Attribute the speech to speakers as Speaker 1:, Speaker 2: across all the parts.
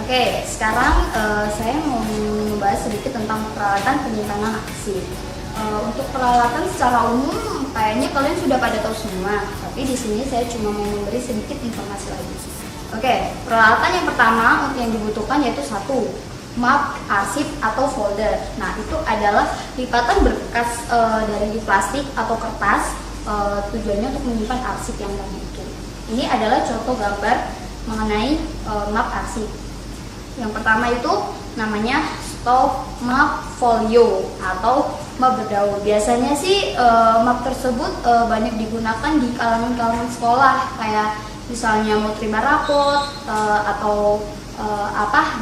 Speaker 1: Oke, sekarang saya mau membahas sedikit tentang peralatan penyimpanan arsip. Untuk peralatan secara umum kayaknya kalian sudah pada tahu semua, tapi di sini saya cuma mau memberi sedikit informasi lagi. Oke, peralatan yang pertama yang dibutuhkan yaitu satu, map arsip atau folder. Nah, itu adalah lipatan berkas dari plastik atau kertas, tujuannya untuk menyimpan arsip yang tadi itu. Ini adalah contoh gambar mengenai map arsip. Yang pertama itu namanya stop map folio atau map berdaun. Biasanya sih map tersebut banyak digunakan di kalangan sekolah, kayak misalnya mau terima rapot atau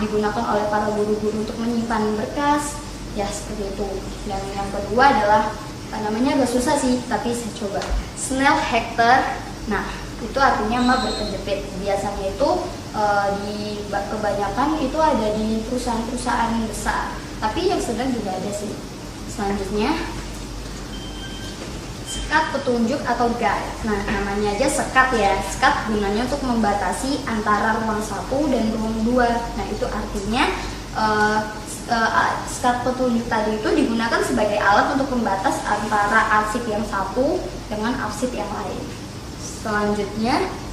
Speaker 1: digunakan oleh para guru-guru untuk menyimpan berkas, ya seperti itu. Dan yang kedua adalah namanya agak susah sih, tapi saya coba. Snell Hector. Nah, itu artinya map berkejepit. Biasanya itu di kebanyakan itu ada di perusahaan-perusahaan besar, tapi yang sedang juga ada sih. Selanjutnya sekat petunjuk atau guide. Nah, namanya aja sekat ya. Sekat gunanya untuk membatasi antara ruang 1 dan ruang 2. Nah, itu artinya sekat petunjuk tadi itu digunakan sebagai alat untuk membatas antara arsip yang satu dengan arsip yang lain. Selanjutnya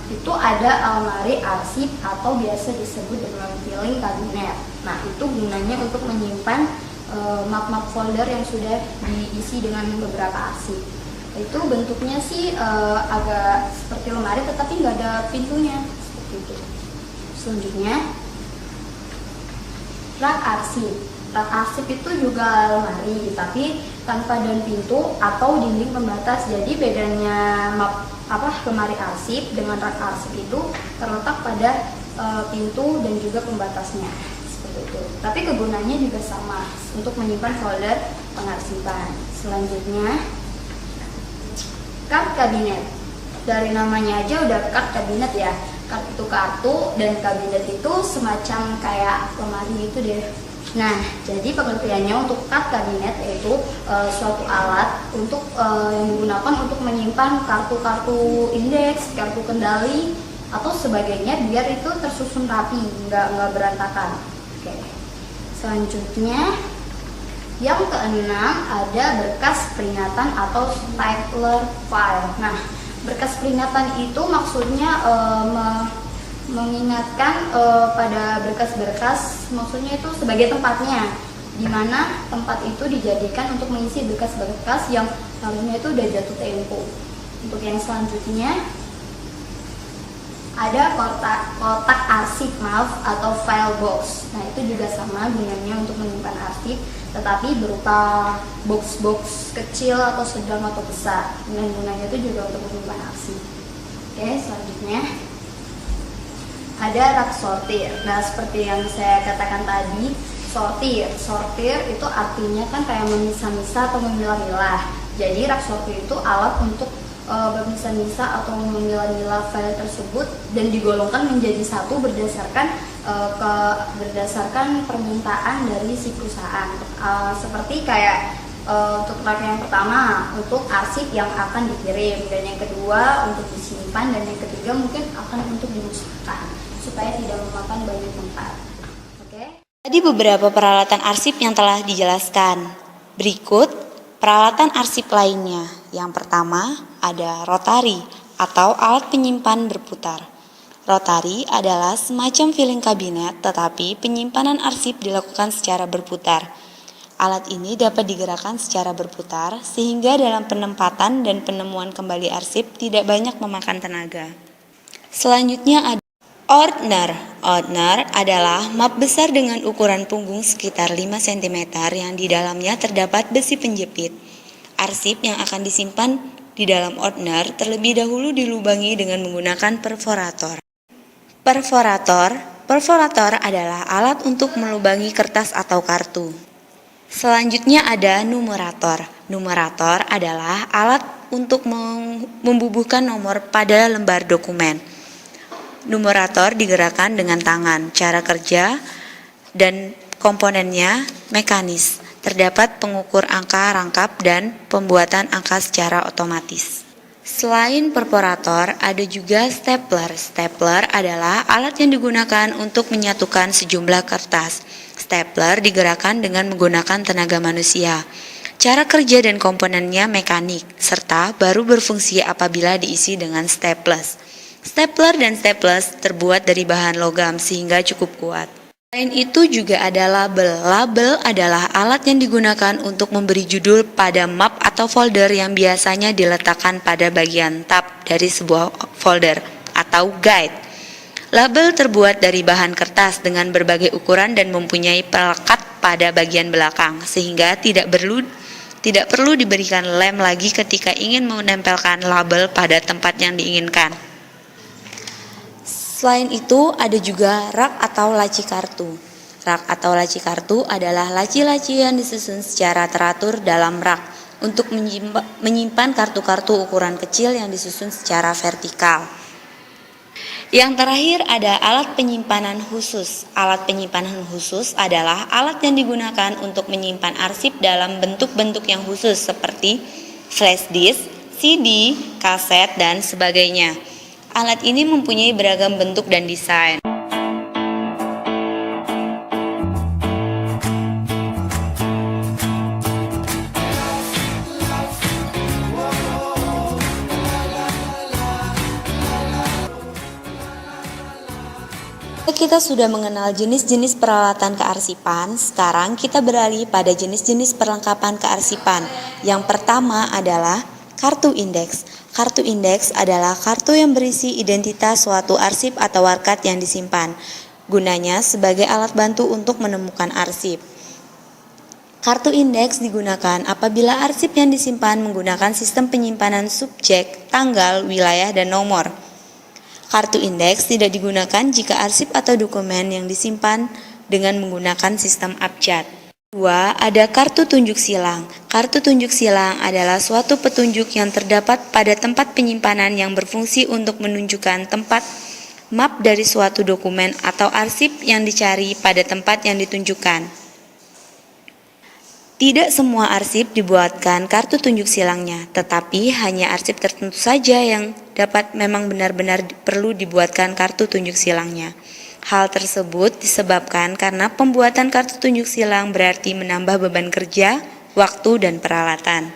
Speaker 1: itu ada almari arsip atau biasa disebut dengan filing cabinet. Nah, itu gunanya untuk menyimpan map-map folder yang sudah diisi dengan beberapa arsip. Itu bentuknya sih agak seperti lemari tetapi nggak ada pintunya, seperti itu. Selanjutnya rak arsip. Rak arsip itu juga lemari tapi tanpa dan pintu atau dinding pembatas. Jadi bedanya lemari arsip dengan rak arsip itu terletak pada pintu dan juga pembatasnya, seperti itu. Tapi kegunaannya juga sama untuk menyimpan folder pengarsipan. Selanjutnya kart kabinet. Dari namanya aja udah kart kabinet ya. Kart itu kartu dan kabinet itu semacam kayak lemari gitu deh. Nah, jadi pengertiannya untuk kart kabinet yaitu suatu alat untuk yang digunakan untuk menyimpan kartu-kartu indeks, kartu kendali atau sebagainya biar itu tersusun rapi, nggak berantakan. Oke. Selanjutnya yang keenam ada berkas peringatan atau stapler file. Nah, berkas peringatan itu maksudnya mengingatkan pada berkas-berkas, maksudnya itu sebagai tempatnya, di mana tempat itu dijadikan untuk mengisi berkas-berkas yang harusnya itu udah jatuh tempo. Untuk yang selanjutnya ada kotak arsip atau file box. Nah, itu juga sama gunanya untuk menyimpan arsip, tetapi berupa box-box kecil atau sedang atau besar. Dan gunanya itu juga untuk menyimpan arsip. Oke, selanjutnya ada rak sortir. Nah, seperti yang saya katakan tadi, sortir itu artinya kan kayak memisah-misah atau memilah-milah. Jadi rak sortir itu alat untuk bermisah-misah atau memilah-milah file tersebut dan digolongkan menjadi satu berdasarkan permintaan dari si perusahaan. Seperti kayak untuk rak yang pertama untuk arsip yang akan dikirim, dan yang kedua untuk disimpan, dan yang ketiga mungkin akan untuk dimusnahkan supaya tidak memakan banyak tempat. Oke.
Speaker 2: Tadi beberapa peralatan arsip yang telah dijelaskan. Berikut peralatan arsip lainnya. Yang pertama ada rotary. atau alat penyimpan berputar. Rotary adalah semacam filing kabinet, tetapi penyimpanan arsip dilakukan secara berputar. Alat ini dapat digerakkan secara berputar, sehingga dalam penempatan dan penemuan kembali arsip tidak banyak memakan tenaga. Selanjutnya ada Ordner. Ordner adalah map besar dengan ukuran punggung sekitar 5 cm yang di dalamnya terdapat besi penjepit. Arsip yang akan disimpan di dalam ordner terlebih dahulu dilubangi dengan menggunakan perforator. Perforator adalah alat untuk melubangi kertas atau kartu. Selanjutnya ada numerator. Numerator adalah alat untuk membubuhkan nomor pada lembar dokumen. Numerator digerakkan dengan tangan. Cara kerja dan komponennya mekanis. Terdapat pengukur angka rangkap dan pembuatan angka secara otomatis. Selain perforator, ada juga stapler. Stapler adalah alat yang digunakan untuk menyatukan sejumlah kertas. Stapler digerakkan dengan menggunakan tenaga manusia. Cara kerja dan komponennya mekanik, serta baru berfungsi apabila diisi dengan staples. Stapler dan staples terbuat dari bahan logam sehingga cukup kuat. Selain itu juga ada label. Label adalah alat yang digunakan untuk memberi judul pada map atau folder yang biasanya diletakkan pada bagian tab dari sebuah folder atau guide. Label terbuat dari bahan kertas dengan berbagai ukuran dan mempunyai pelekat pada bagian belakang sehingga tidak perlu diberikan lem lagi ketika ingin menempelkan label pada tempat yang diinginkan. Selain itu, ada juga rak atau laci kartu. Rak atau laci kartu adalah laci-laci yang disusun secara teratur dalam rak untuk menyimpan kartu-kartu ukuran kecil yang disusun secara vertikal. Yang terakhir ada alat penyimpanan khusus. Alat penyimpanan khusus adalah alat yang digunakan untuk menyimpan arsip dalam bentuk-bentuk yang khusus seperti flash disk, CD, kaset, dan sebagainya. Alat ini mempunyai beragam bentuk dan desain. Kita sudah mengenal jenis-jenis peralatan kearsipan. Sekarang kita beralih pada jenis-jenis perlengkapan kearsipan. Yang pertama adalah kartu indeks. Kartu indeks adalah kartu yang berisi identitas suatu arsip atau warkat yang disimpan. Gunanya sebagai alat bantu untuk menemukan arsip. Kartu indeks digunakan apabila arsip yang disimpan menggunakan sistem penyimpanan subjek, tanggal, wilayah, dan nomor. Kartu indeks tidak digunakan jika arsip atau dokumen yang disimpan dengan menggunakan sistem abjad. Kedua, ada kartu tunjuk silang. Kartu tunjuk silang adalah suatu petunjuk yang terdapat pada tempat penyimpanan yang berfungsi untuk menunjukkan tempat map dari suatu dokumen atau arsip yang dicari pada tempat yang ditunjukkan. Tidak semua arsip dibuatkan kartu tunjuk silangnya, tetapi hanya arsip tertentu saja yang dapat memang benar-benar perlu dibuatkan kartu tunjuk silangnya. Hal tersebut disebabkan karena pembuatan kartu tunjuk silang berarti menambah beban kerja, waktu, dan peralatan.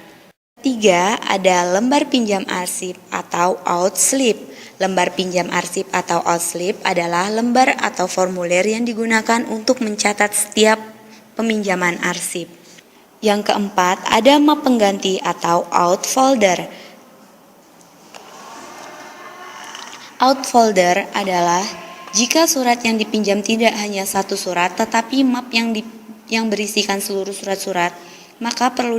Speaker 2: Tiga, ada lembar pinjam arsip atau outslip. Lembar pinjam arsip atau outslip adalah lembar atau formulir yang digunakan untuk mencatat setiap peminjaman arsip. Yang keempat, ada map pengganti atau outfolder. Outfolder adalah jika surat yang dipinjam tidak hanya satu surat, tetapi map yang berisikan seluruh surat-surat, maka perlu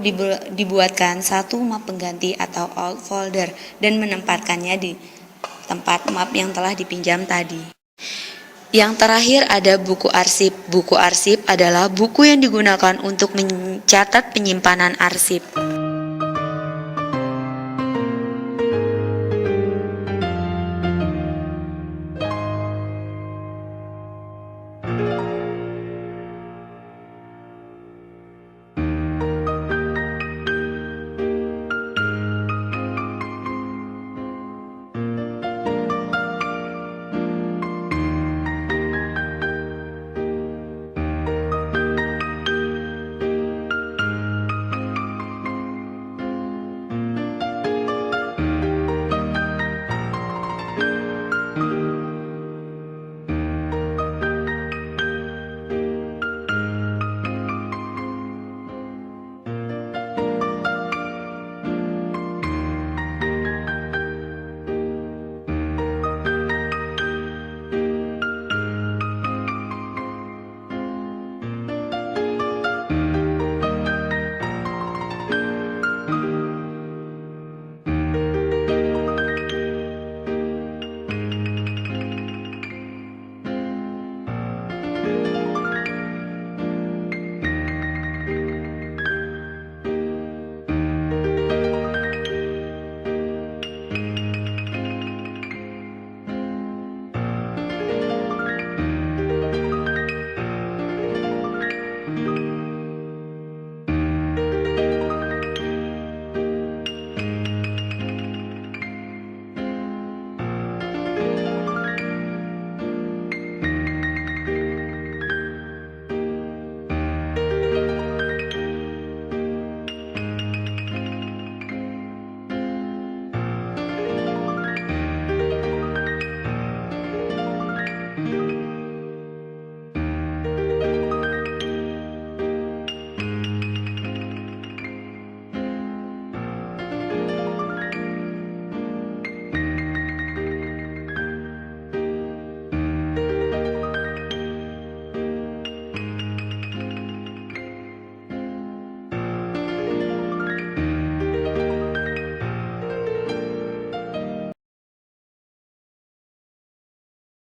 Speaker 2: dibuatkan satu map pengganti atau outfolder dan menempatkannya di tempat map yang telah dipinjam tadi. Yang terakhir ada buku arsip. Buku arsip adalah buku yang digunakan untuk mencatat penyimpanan arsip.